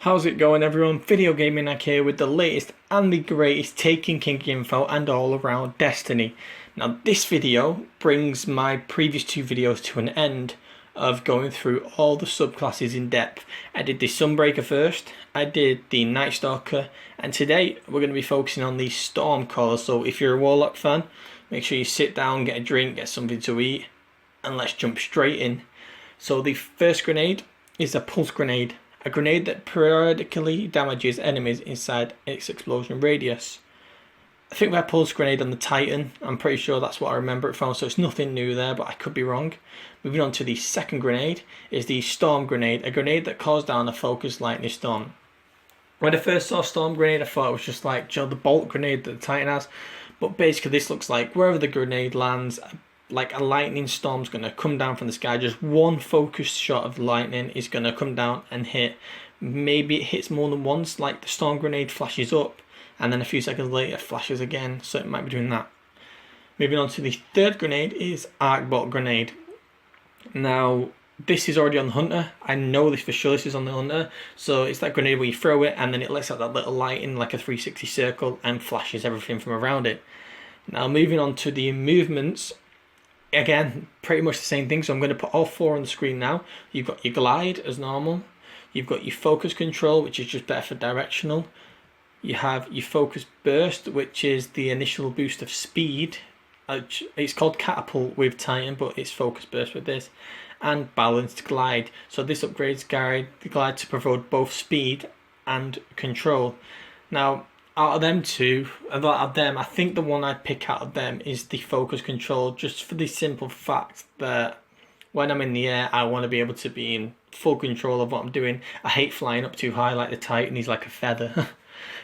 How's it going, everyone? Video Gaming Ag here with the latest and the greatest Taken King info and all around Destiny. Now this video brings my previous two videos to an end of going through all the subclasses in depth. I did the Sunbreaker first, I did the Night Stalker, and today we're going to be focusing on the Stormcaller. So if you're a Warlock fan, make sure you sit down, get a drink, get something to eat, and let's jump straight in. So the first grenade is a pulse grenade. A grenade that periodically damages enemies inside its explosion radius. I think we had pulse grenade on the Titan. I'm pretty sure that's what I remember it from, so it's nothing new there, but I could be wrong. Moving on to the second grenade is the Storm Grenade, a grenade that calls down a focused lightning storm. When I first saw Storm Grenade, I thought it was just like the bolt grenade that the Titan has, but basically this looks like wherever the grenade lands, like a lightning storm's going to come down from the sky. Just one focused shot of lightning is going to come down and hit. Maybe it hits more than once, like the storm grenade flashes up and then a few seconds later flashes again, so it might be doing that. Moving on to the third grenade is Arc Bolt Grenade. Now this is already on the Hunter. I know this for sure, this is on the Hunter. So it's that grenade where you throw it and then it lets out that little light in like a 360 circle and flashes everything from around it. Now moving on to the movements. Again, pretty much the same thing, so I'm going to put all four on the screen now. You've got your glide as normal. You've got your focus control, which is just better for directional. You have your focus burst, which is the initial boost of speed. It's called catapult with Titan, but it's focus burst with this. And balanced glide. So this upgrades the glide to provide both speed and control. Now, out of them two, I think the one I'd pick out of them is the focus control, just for the simple fact that when I'm in the air, I want to be able to be in full control of what I'm doing. I hate flying up too high like the Titan, he's like a feather.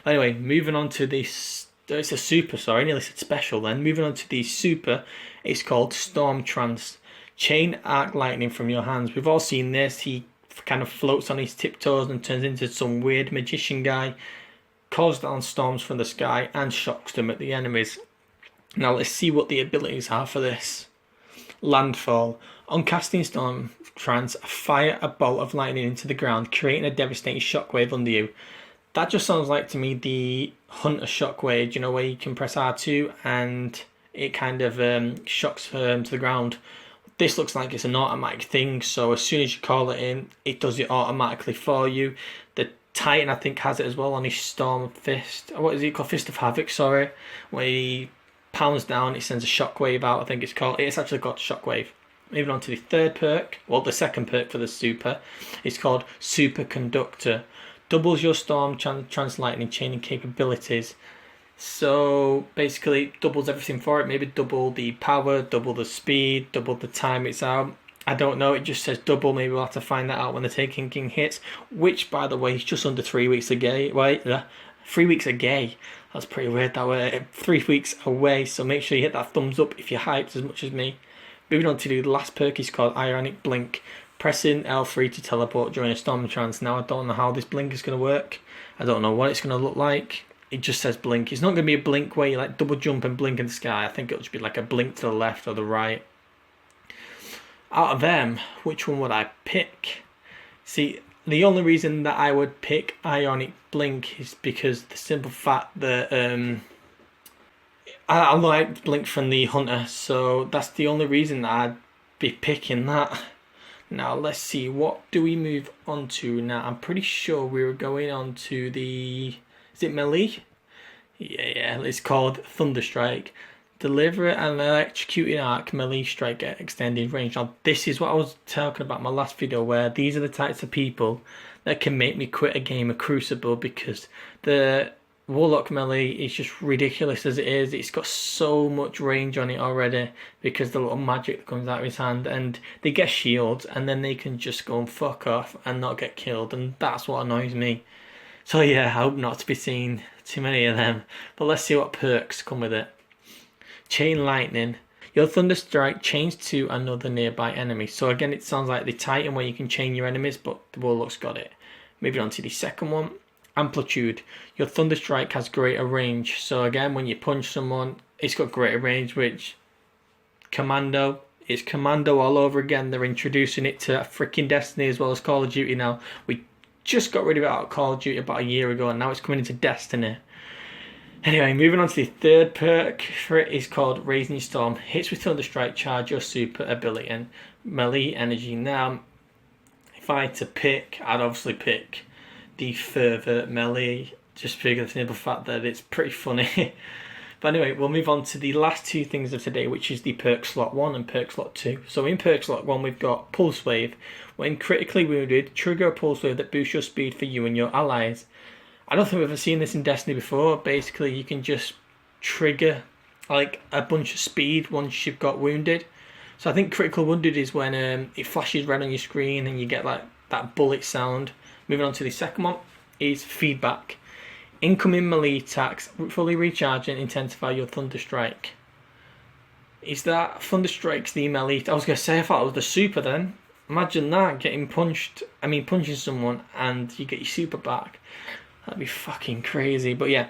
Anyway, moving on to this, it's a super, sorry, I nearly said special then. Moving on to the super, it's called Storm Trance. Chain arc lightning from your hands. We've all seen this, he kind of floats on his tiptoes and turns into some weird magician guy. Calls down storms from the sky and shocks them at the enemies. Now let's see what the abilities are for this. Landfall. On casting Storm Trance, fire a bolt of lightning into the ground, creating a devastating shockwave under you. That just sounds like to me the Hunter shockwave, you know, where you can press R2 and it kind of shocks to the ground. This looks like it's an automatic thing, so as soon as you call it in, it does it automatically for you. The Titan, I think, has it as well on his Storm Fist. What is it called? Fist of Havoc, sorry. Where he pounds down, it sends a shockwave out, I think it's called. It's actually got shockwave. Moving on to the third perk, well, the second perk for the super. It's called Superconductor. Doubles your Storm Trance Lightning chaining capabilities. So basically, it doubles everything for it. Maybe double the power, double the speed, double the time it's out. I don't know, it just says double. Maybe we'll have to find that out when the Taken King hits, which, by the way, is just under 3 weeks away. 3 weeks away. That's pretty weird that way. 3 weeks away, so make sure you hit that thumbs up if you're hyped as much as me. Moving on to the last perk is called Ionic Blink. Pressing L3 to teleport during a storm trance. Now, I don't know how this blink is going to work. I don't know what it's going to look like. It just says blink. It's not going to be a blink where you like double jump and blink in the sky. I think it'll just be like a blink to the left or the right. Out of them, which one would I pick? See, the only reason that I would pick Ionic Blink is because the simple fact that I like Blink from the Hunter, so that's the only reason that I'd be picking that. Now let's see, what do we move on to now? I'm pretty sure we were going on to the, is it melee? Yeah, it's called Thunderstrike. Deliver an electrocuting arc melee strike at extended range. Now this is what I was talking about in my last video, where these are the types of people that can make me quit a game of Crucible, because the Warlock melee is just ridiculous as it is. It's got so much range on it already because the little magic that comes out of his hand, and they get shields and then they can just go and fuck off and not get killed, and that's what annoys me. So yeah, I hope not to be seeing too many of them, but let's see what perks come with it. Chain Lightning. Your Thunderstrike chains to another nearby enemy. So again, it sounds like the Titan where you can chain your enemies, but the Warlock's got it. Moving on to the second one. Amplitude. Your Thunderstrike has greater range. So again, when you punch someone, it's got greater range, which Commando. It's Commando all over again. They're introducing it to freaking Destiny as well as Call of Duty now. We just got rid of it out of Call of Duty about a year ago, and now it's coming into Destiny. Anyway, moving on to the third perk for it is called Raising Your Storm. Hits with Thunderstrike charge your super ability and melee energy. Now, if I had to pick, I'd obviously pick the further melee, just because of the simple fact that it's pretty funny. But anyway, we'll move on to the last two things of today, which is the perk slot 1 and perk slot 2. So in perk slot 1, we've got Pulse Wave. When critically wounded, trigger a pulse wave that boosts your speed for you and your allies. I don't think we've ever seen this in Destiny before. Basically, you can just trigger like a bunch of speed once you've got wounded. So I think critical wounded is when it flashes red on your screen and you get like that bullet sound. Moving on to the second one is feedback. Incoming melee attacks fully recharge and intensify your Thunderstrike. Is that Thunderstrike's the melee? I was going to say, I thought it was the super then. Imagine that, punching someone and you get your super back. That'd be fucking crazy. But yeah,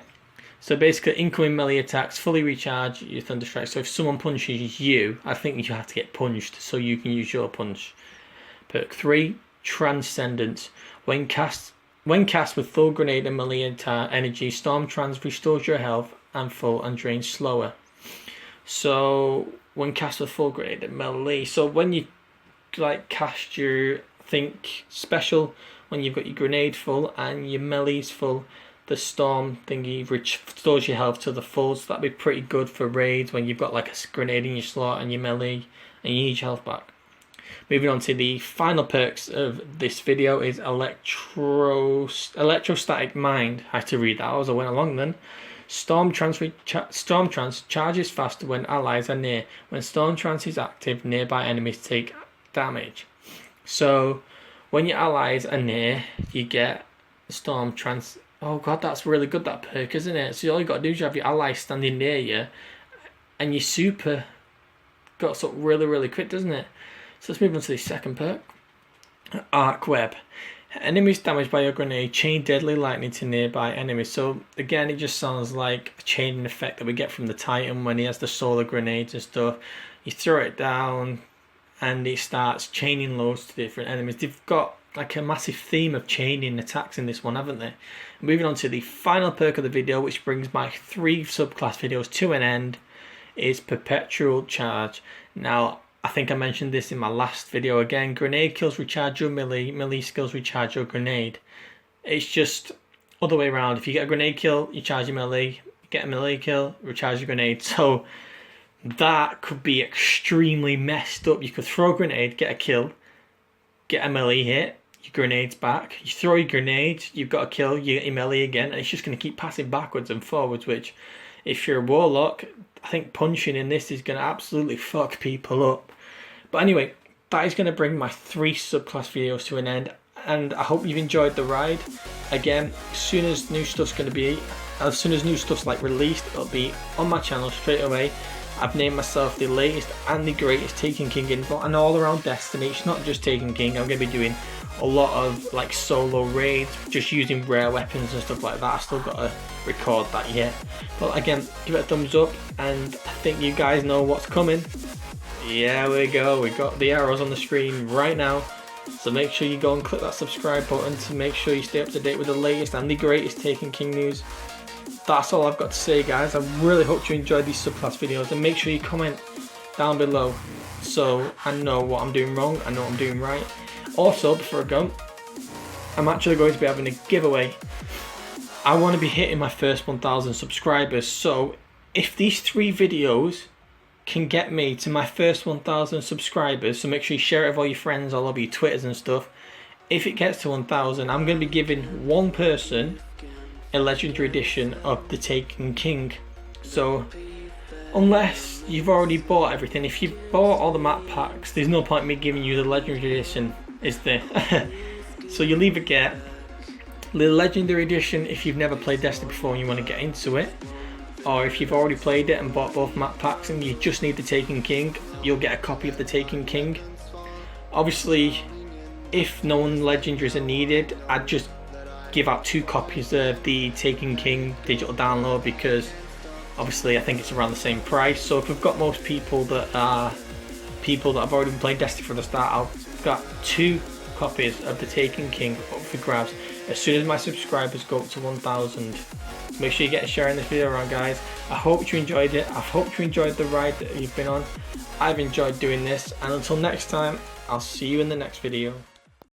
so basically incoming melee attacks fully recharge your Thunderstrike. So if someone punches you, I think you have to get punched so you can use your punch. Perk 3, Transcendence. When cast with full grenade and melee energy, Storm Trans restores your health and full and drains slower. So when cast with full grenade and melee, so when you like cast your special, when you've got your grenade full and your melee's full, the storm thingy restores your health to the full. So that'd be pretty good for raids when you've got like a grenade in your slot and your melee and you need your health back. Moving on to the final perks of this video is Electrostatic Mind. I had to read that as I went along then. Storm Trans charges faster when allies are near. When Storm Trans is active, nearby enemies take damage. So when your allies are near, you get Storm Trans. Oh god, that's really good, that perk, isn't it? So all you got to do is you have your allies standing near you and your super got something really, really quick, doesn't it? So let's move on to the second perk. Arc Web. Enemies damaged by your grenade chain deadly lightning to nearby enemies. So again, it just sounds like a chaining effect that we get from the Titan when he has the solar grenades and stuff. You throw it down and it starts chaining loads to different enemies. They've got like a massive theme of chaining attacks in this one, haven't they? Moving on to the final perk of the video, which brings my 3 subclass videos to an end, is Perpetual Charge. Now, I think I mentioned this in my last video again. Grenade kills recharge your melee skills recharge your grenade. It's just other way around. If you get a grenade kill, you charge your melee. You get a melee kill, recharge your grenade. So that could be extremely messed up. You could throw a grenade, get a kill, get a melee hit, your grenade's back. You throw your grenade, you've got a kill, you get your melee again, and it's just going to keep passing backwards and forwards, which if you're a warlock, I think punching in this is going to absolutely fuck people up. But anyway, that is going to bring my 3 subclass videos to an end, and I hope you've enjoyed the ride. Again, as soon as new stuff's like released, it'll be on my channel straight away. I've named myself the latest and the greatest Taken King info, and all around Destiny. It's not just Taken King. I'm going to be doing a lot of like solo raids, just using rare weapons and stuff like that. I still got to record that yet. But again, give it a thumbs up, and I think you guys know what's coming. Yeah, we go. We got the arrows on the screen right now. So make sure you go and click that subscribe button to make sure you stay up to date with the latest and the greatest Taken King news. That's all I've got to say, guys. I really hope you enjoyed these subclass videos, and make sure you comment down below so I know what I'm doing wrong, I know what I'm doing right. Also, before I go, I'm actually going to be having a giveaway. I want to be hitting my first 1,000 subscribers, so if these 3 videos can get me to my first 1,000 subscribers, so make sure you share it with all your friends all over your Twitters and stuff. If it gets to 1,000, I'm going to be giving one person a legendary edition of the Taken King. So unless you've already bought everything, if you bought all the map packs, there's no point in me giving you the legendary edition, is there? So you'll either get the legendary edition if you've never played Destiny before and you want to get into it, or if you've already played it and bought both map packs and you just need the Taken King, you'll get a copy of the Taken King. Obviously, if no one legendaries are needed, I'd just give out 2 copies of the Taken King digital download, because obviously I think it's around the same price. So if we've got most people that are people that have already been playing Destiny from the start, I've got 2 copies of the Taken King up for grabs. as soon as my subscribers go up to 1,000. Make sure you get a share in this video around, guys. I hope you enjoyed it. I hope you enjoyed the ride that you've been on. I've enjoyed doing this, and until next time, I'll see you in the next video.